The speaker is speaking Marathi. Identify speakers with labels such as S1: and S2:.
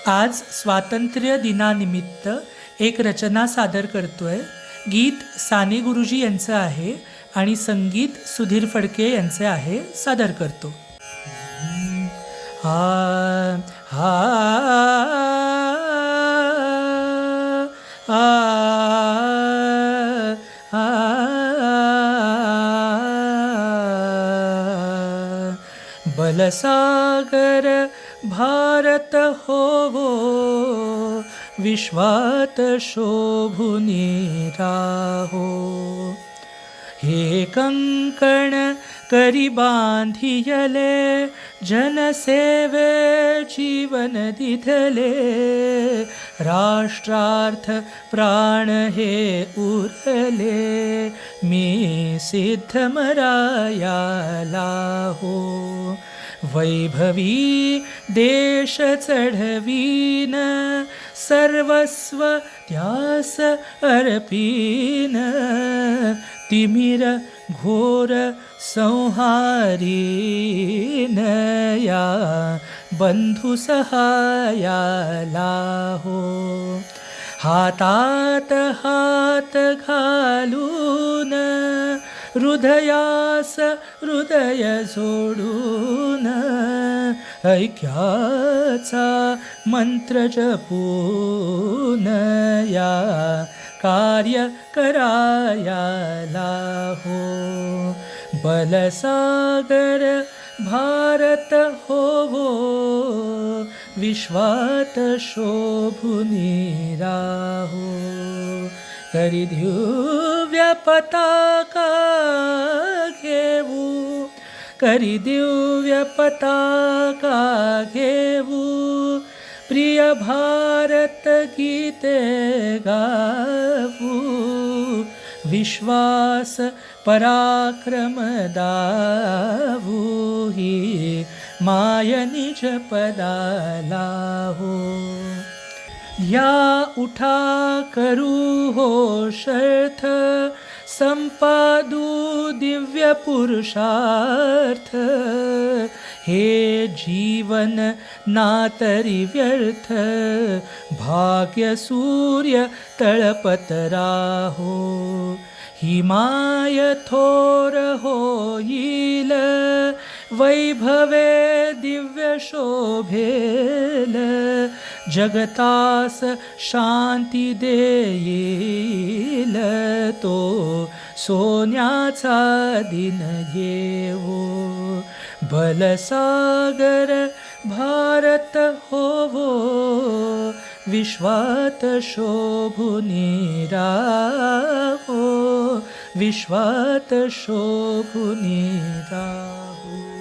S1: आज स्वातंत्र्य दिनानिमित्त एक रचना सादर करतोय. गीत साने गुरुजी यांचं आहे आणि संगीत सुधीर फडके यांचे आहे. सादर करतो. आ आ आ बलसागर भारत होवो, विश्वात शोभुनी राहो. हे कंकण करी बांधियले, जनसेवे जीवन दिधले. राष्ट्रार्थ प्राण हे उरले, मी सिद्ध मरायाला हो. वैभवी देश चढवीन, सर्वस्व त्यास अर्पीन. तिमिर घोर संहारीन, या बंधु सहायाला हो. हातात हात घालून, हृदयास हृदय जोडून. ऐक्याचा मंत्र जपून, या कार्य करायाला हो. बलसागर भारत होवो, विश्वात शोभुनी राहो. करी दिव्य पताका घेऊ, करी दिव्य पताका घेऊ. प्रिय भारत गीते गावू, विश्वास पराक्रम दावू. ही माय निज पदाला हो. या उठा करू हो शर्थ, संपादू दिव्य पुरुषार्थ. हे जीवन नातरी व्यर्थ, भाग्य सूर्य तळपत राहो. हिमाय थोर होईल, वैभवे दिव्य शोभेल. जगतास शांती देईल, तो सोन्याचा दिन येवो. बलसागर भारत होवो, विश्वात शोभुनी राहो. विश्वात शोभुनी राहो.